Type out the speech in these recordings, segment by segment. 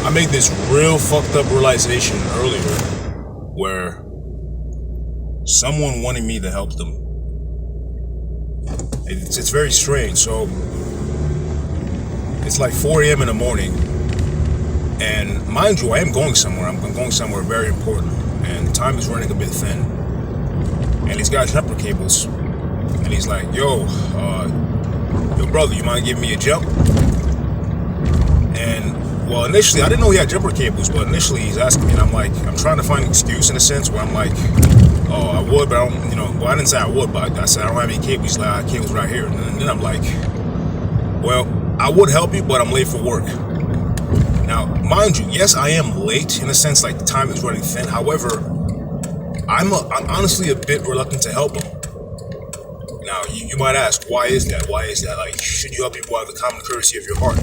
I made this real fucked up realization earlier where someone wanted me to help them. It's very strange. So it's like 4 a.m. in the morning, and mind you, I am going somewhere. I'm going somewhere very important, and time is running a bit thin. And he's got jumper cables, and he's like, yo, brother, you mind giving me a jump? And well, initially, I didn't know he had jumper cables, but initially he's asking me, and I'm trying to find an excuse in a sense where I'm like, oh, I would, but I don't, well, I didn't say I would, but I said I don't have any cables. He's like, I have cables right here. And then I'm like, well, I would help you, but I'm late for work. Now, mind you, yes, I am late in a sense, like the time is running thin. However, I'm honestly a bit reluctant to help him. Now, you might ask, why is that? Why is that? Like, should you help people out of the common courtesy of your heart?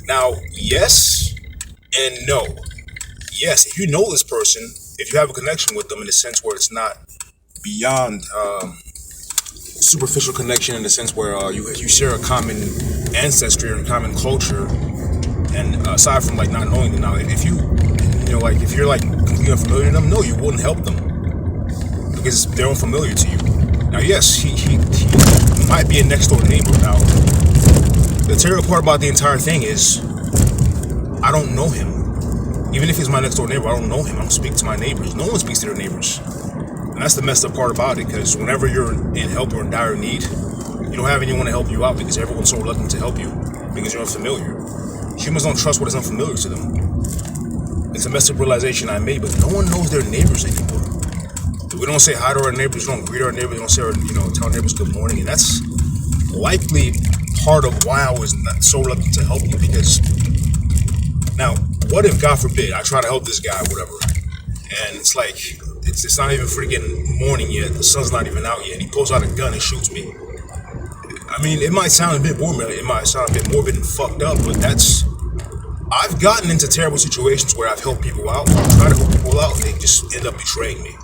Now, yes and no. Yes, if you know this person, if you have a connection with them in a sense where it's not beyond superficial connection, in the sense where you share a common ancestry or a common culture, and aside from like not knowing them, now if if you're like completely unfamiliar to them, no, you wouldn't help them because they're unfamiliar to you. Now, yes, he might be a next door neighbor. Now, the terrible part about the entire thing is I don't know him. Even if he's my next door neighbor, I don't know him. I don't speak to my neighbors. No one speaks to their neighbors. And that's the messed up part about it, because whenever you're in help or in dire need, you don't have anyone to help you out because everyone's so reluctant to help you because you're unfamiliar. Humans don't trust what is unfamiliar to them. It's a messed up realization I made, but no one knows their neighbors anymore. We don't say hi to our neighbors, we don't greet our neighbors, we don't say tell our neighbors good morning, and that's likely part of why I was not so reluctant to help them. Because now, what if, God forbid, I try to help this guy, whatever, and it's like it's not even freaking morning yet, the sun's not even out yet, and he pulls out a gun and shoots me. I mean, it might sound a bit morbid, it might sound a bit morbid and fucked up, but I've gotten into terrible situations where I've helped people out, or try to help people out, and they just end up betraying me.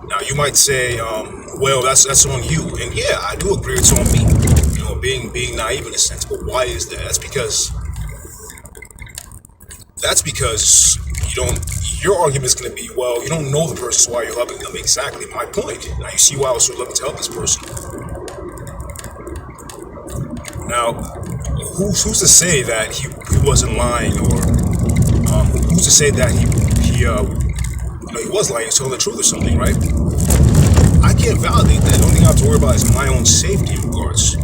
Now, you might say, well, that's on you, and yeah, I do agree it's on me, being naive in a sense, but why is that? That's because your argument is going to be, well, you don't know the person, so why are you helping them? Exactly my point. Now, you see why I was so looking to help this person. Now, who's to say that he wasn't lying, or who's to say that he was lying, he's telling the truth or something, right? I can't validate that. The only thing I have to worry about is my own safety in regards.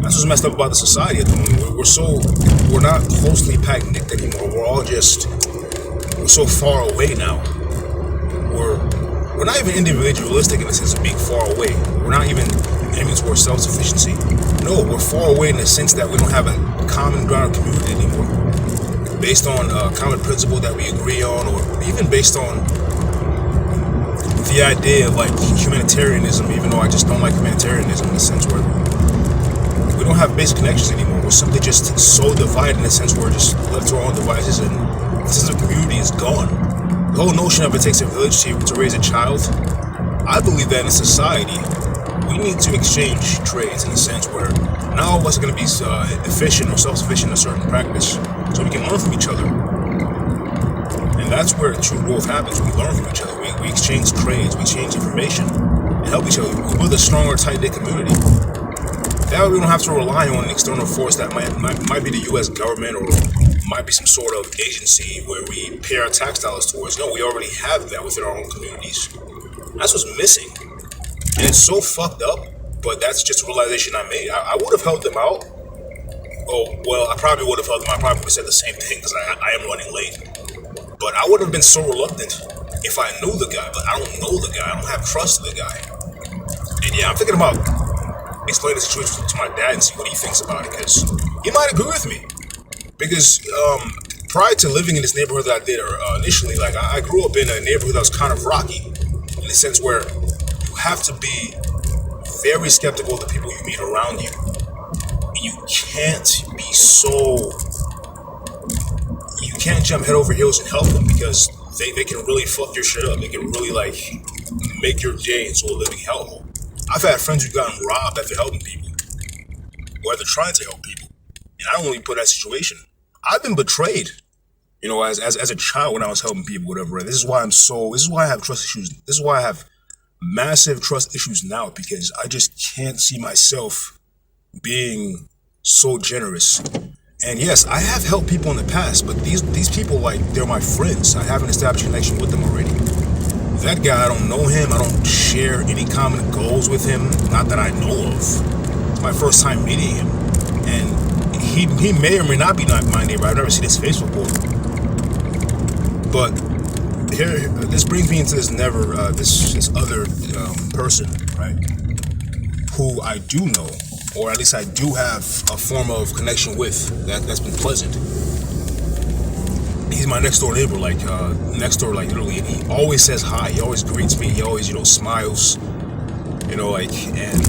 That's what's messed up about the society at the moment. We're not closely packed knit anymore. We're so far away now. We're not even individualistic in the sense of being far away. We're not even aiming towards self-sufficiency. No, we're far away in the sense that we don't have a common ground of community anymore. Based on a common principle that we agree on, or even based on the idea of like humanitarianism, even though I just don't like humanitarianism in the sense where we don't have basic connections anymore. We're simply just so divided in the sense where we're just left to our own devices, and the sense of community is gone. The whole notion of it takes a village to raise a child, I believe that in society, we need to exchange trades in a sense where not all of us are going to be efficient or self-sufficient in a certain practice, so we can learn from each other. And that's where true growth happens. We learn from each other. We exchange trades, we exchange information, and help each other. We build a stronger, tight-knit community. That way we don't have to rely on an external force that might be the U.S. government, or might be some sort of agency where we pay our tax dollars towards. No, we already have that within our own communities. That's what's missing. And it's so fucked up, but that's just a realization I made. I would have helped them out. Oh, well, I probably would have helped them. I probably would have said the same thing because I am running late. But I would have been so reluctant if I knew the guy, but I don't know the guy. I don't have trust in the guy. And yeah, I'm thinking about explaining the situation to my dad and see what he thinks about it, because he might agree with me. Because prior to living in this neighborhood that I did initially, like I grew up in a neighborhood that was kind of rocky, in the sense where you have to be very skeptical of the people you meet around you. And you can't jump head over heels and help them, because they can really fuck your shit up. They can really like make your day into a living hellhole. I've had friends who've gotten robbed after helping people, or after trying to help people. And I don't really put that situation. I've been betrayed You know, as a child when I was helping people, whatever. And this is why I have trust issues. This is why I have massive trust issues now, because I just can't see myself being so generous. And yes, I have helped people in the past, but these people, like, they're my friends. I have an established connection with them already. That guy, I don't know him. I don't share any common goals with him. Not that I know of. It's my first time meeting him. And he may or may not be my neighbor. I've never seen his face before. But here, this brings me into this other person, right? Who I do know, or at least I do have a form of connection with that's been pleasant. He's my next door neighbor, like next door, like literally. And he always says hi. He always greets me. He always, smiles. Like, and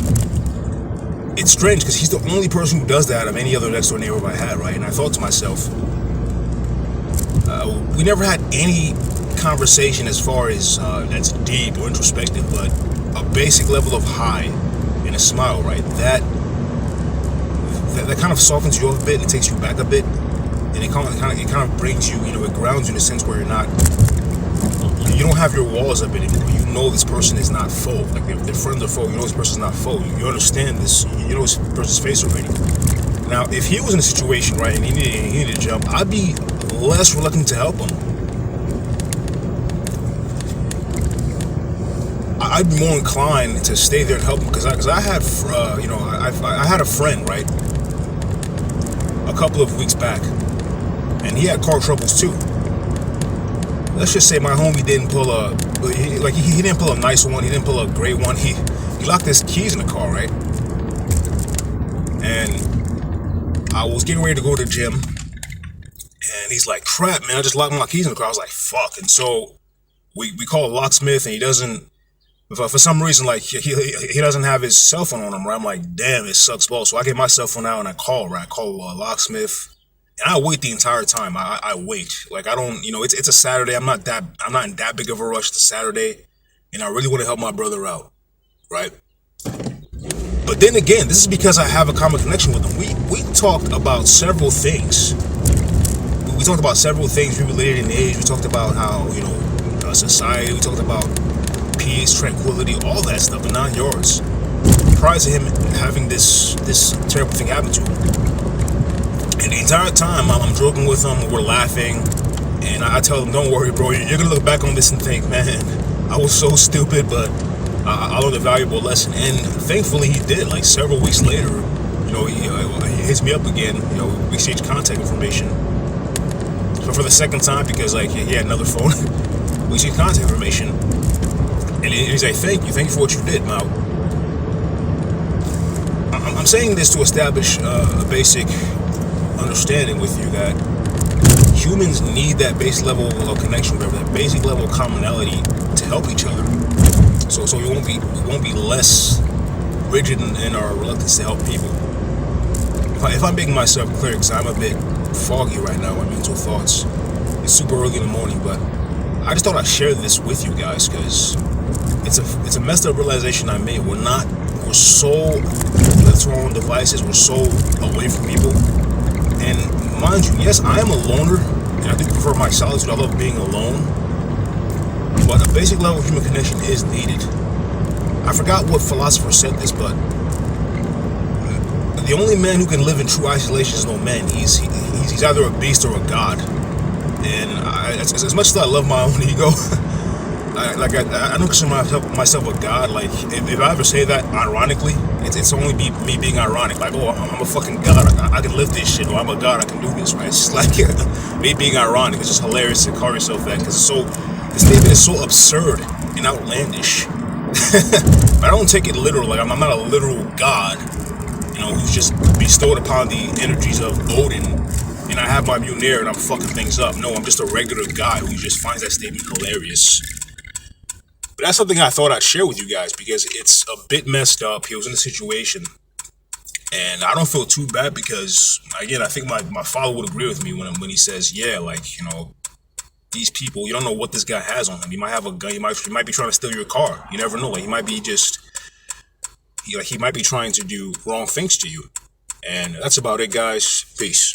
it's strange because he's the only person who does that of any other next door neighbor I had, right? And I thought to myself, we never had any conversation as far as that's deep or introspective, but a basic level of hi and a smile, right? That kind of softens you up a bit and it takes you back a bit. And it kind of brings you, it grounds you in a sense where you don't have your walls up anymore. You know this person is not full. Like, their friends are full. You know this person's not full. You understand this. You know this person's face already. Now, if he was in a situation, right, and he needed to jump, I'd be less reluctant to help him. I'd be more inclined to stay there and help him because I had, I had a friend, right, a couple of weeks back. And he had car troubles too. Let's just say my homie didn't pull he didn't pull a nice one. He didn't pull a great one. He locked his keys in the car, right? And I was getting ready to go to the gym, and he's like, "Crap, man! I just locked my keys in the car." I was like, "Fuck!" And so we call a locksmith, and he doesn't. For some reason, like he doesn't have his cell phone on him, right? I'm like, "Damn, it sucks balls." So I get my cell phone out and I call, right? I call a locksmith. And I wait the entire time. I wait. Like, I don't, it's a Saturday. I'm not in that big of a rush. It's a Saturday, and I really want to help my brother out, right? But then again, this is because I have a common connection with him. We talked about several things. We talked about several things. We related in age. We talked about how, society. We talked about peace, tranquility, all that stuff, the 9 yards. Prior to him having this terrible thing happen to him. And the entire time, I'm joking with him, we're laughing, and I tell him, "Don't worry, bro, you're going to look back on this and think, man, I was so stupid, but I learned a valuable lesson." And thankfully he did. Like, several weeks later, he hits me up again, we exchange contact information. So for the second time, because, like, he had another phone, we exchange contact information. And he's like, thank you for what you did, Mao. I'm saying this to establish a basic understanding with you that humans need that base level of connection, whatever, that basic level of commonality to help each other. So we won't be less rigid in our reluctance to help people. If I'm making myself clear, because I'm a bit foggy right now, my mental thoughts. It's super early in the morning, but I just thought I'd share this with you guys because it's a messed up realization I made. We're so left to our own devices. We're so away from people. And mind you, yes, I am a loner, and I do prefer my solitude. I love being alone. But a basic level of human connection is needed. I forgot what philosopher said this, but the only man who can live in true isolation is no man. He's either a beast or a god. And as much as I love my own ego, I don't consider myself a god. Like, if I ever say that ironically, it's only me being ironic. Like, oh, I'm a fucking god. I can lift this shit. Or I'm a god. I can do this. Right? It's just like me being ironic. It's just hilarious to call yourself that because this statement is so absurd and outlandish. But I don't take it literal. Like, I'm not a literal god, who's just bestowed upon the energies of Odin. And I have my Mjolnir and I'm fucking things up. No, I'm just a regular guy who just finds that statement hilarious. But that's something I thought I'd share with you guys because it's a bit messed up. He was in a situation. And I don't feel too bad because, again, I think my father would agree with me when he says, yeah, like, these people, you don't know what this guy has on him. He might have a gun. He might be trying to steal your car. You never know. Like, he might be he might be trying to do wrong things to you. And that's about it, guys. Peace.